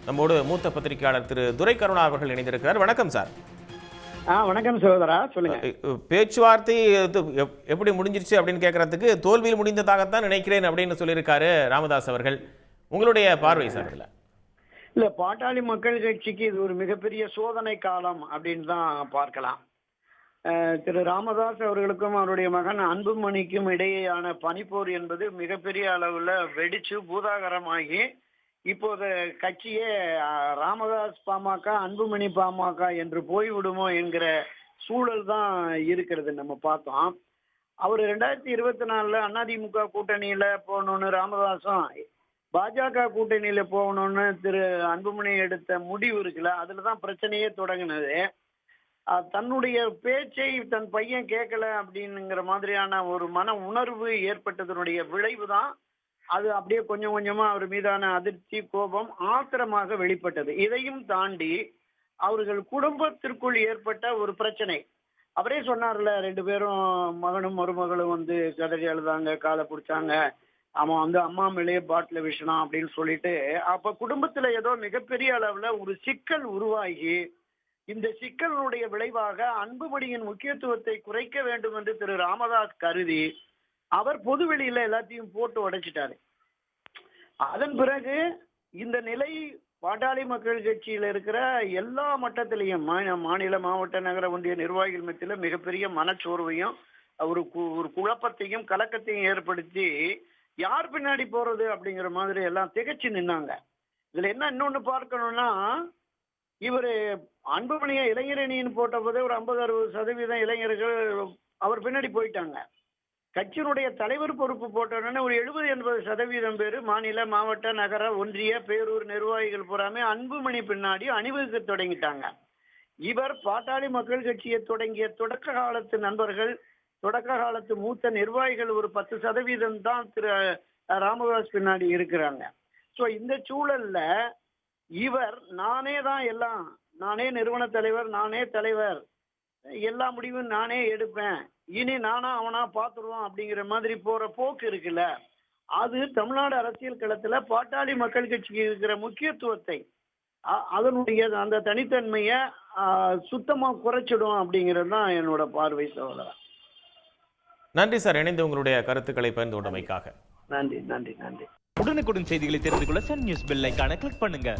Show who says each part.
Speaker 1: நம்மோடு மூத்த பத்திரிகையாளர் திரு துரை கருணா அவர்கள் இணைந்திருக்கிறார். வணக்கம் சார்.
Speaker 2: வணக்கம் சகோதரா, சொல்லுங்க.
Speaker 1: பேச்சுவார்த்தை எப்படி முடிஞ்சிருச்சு அப்படின்னு கேட்கறதுக்கு தோல்வியில் முடிந்ததாகத்தான் நினைக்கிறேன் அப்படின்னு சொல்லியிருக்காரு ராமதாஸ் அவர்கள். உங்களுடைய பார்வை சார் இதுல?
Speaker 2: இல்ல, பாட்டாளி மக்கள் கட்சிக்கு இது ஒரு மிகப்பெரிய சோதனை காலம் அப்படின்னு தான் பார்க்கலாம். திரு ராமதாஸ் அவர்களுக்கும் அவருடைய மகன் அன்புமணிக்கும் இடையேயான பனிப்போர் என்பது மிகப்பெரிய அளவுல வெடிச்சு பூதாகரமாகி இப்போது கட்சியே ராமதாஸ் பாமக, அன்புமணி பாமக என்று போய்விடுமோ என்கிற சூழல் தான் இருக்கிறது. நம்ம பார்த்தோம், அவர் 2024 அதிமுக கூட்டணியில போகணும்னு ராமதாசும், பாஜக கூட்டணியில போகணும்னு திரு அன்புமணி எடுத்த முடிவு இருக்குல்ல, அதுலதான் பிரச்சனையே தொடங்கினது. தன்னுடைய பேச்சை தன் பையன் கேட்கல அப்படிங்கிற மாதிரியான ஒரு மன உணர்வு ஏற்பட்டதனுடைய விளைவு தான் அது அப்படியே கொஞ்சம் கொஞ்சமா அவர் மீதான அதிர்ச்சி, கோபம், ஆத்திரமாக வெளிப்பட்டது. இதையும் தாண்டி அவர்கள் குடும்பத்திற்குள் ஏற்பட்ட ஒரு பிரச்சனை. அவரே சொன்னார்ல, 2 பேரும் மகனும் மருமகளும் கதறி அழுதாங்க, காலை பிடிச்சாங்க, அவன் அம்மா மேலேயே பாட்டில விஷனம் அப்படின்னு சொல்லிட்டு, அப்ப குடும்பத்துல ஏதோ மிகப்பெரிய அளவுல ஒரு சிக்கல் உருவாகி, இந்த சிக்கலுடைய விளைவாக அன்புமணியின் முக்கியத்துவத்தை குறைக்க வேண்டும் என்று திரு ராமதாஸ் கருதி அவர் பொதுவெளியில எல்லாத்தையும் போட்டு உடைச்சிட்டாரு. அதன் பிறகு இந்த நிலை பாட்டாளி மக்கள் கட்சியில இருக்கிற எல்லா மட்டத்திலையும் மாநில, மாவட்ட, நகர, ஒன்றிய நிர்வாகிகள் மத்தியில மிகப்பெரிய மனச்சோர்வையும் ஒரு குழப்பத்தையும் கலக்கத்தையும் ஏற்படுத்தி யார் பின்னாடி போறது அப்படிங்கிற மாதிரி எல்லாம் திகைச்சு நின்னாங்க. இதுல என்ன இன்னொன்னு பார்க்கணும்னா, இவரு அன்புமணியை இளைஞரணின்னு போட்ட போதே ஒரு 50-60% இளைஞர்கள் அவர் பின்னாடி போயிட்டாங்க. கட்சியினுடைய தலைவர் பொறுப்பு போட்டோன்னு ஒரு 70-80% பேர் மாநில, மாவட்ட, நகர, ஒன்றிய, பேரூர் நிர்வாகிகள் பூராமே அன்புமணி பின்னாடி அணிவகுக்க தொடங்கிட்டாங்க. இவர் பாட்டாளி மக்கள் கட்சியை தொடங்கிய தொடக்க காலத்து நண்பர்கள், தொடக்க காலத்து மூத்த நிர்வாகிகள் ஒரு 10% தான் திரு ராமதாஸ் பின்னாடி இருக்கிறாங்க. ஸோ இந்த சூழல்ல இவர் நானே தான் எல்லாம், நானே நிறுவன தலைவர், நானே தலைவர், எல்லா முடிவும் நானே எடுப்பேன், இனி நானா அவனா பார்த்துருவோம் அப்படிங்கிற மாதிரி போற போக்கு இருக்குல்ல, அது தமிழ்நாடு அரசியல் களத்துல பாட்டாளி மக்கள் கட்சிக்கு இருக்கிற முக்கியத்துவத்தை, அதனுடைய அந்த தனித்தன்மையை சுத்தமா குறைச்சிடும் அப்படிங்கிறது தான் என்னோட பார்வை சகோதரா.
Speaker 1: நன்றி சார், இணைந்து உங்களுடைய கருத்துக்களை பகிர்ந்து கொண்டமைக்காக.
Speaker 2: நன்றி நன்றி நன்றி.
Speaker 3: உடனுக்குடன் செய்திகளை தெரிந்து கொள்ள சன் நியூஸ் பெல் ஐகானை கிளிக் பண்ணுங்க.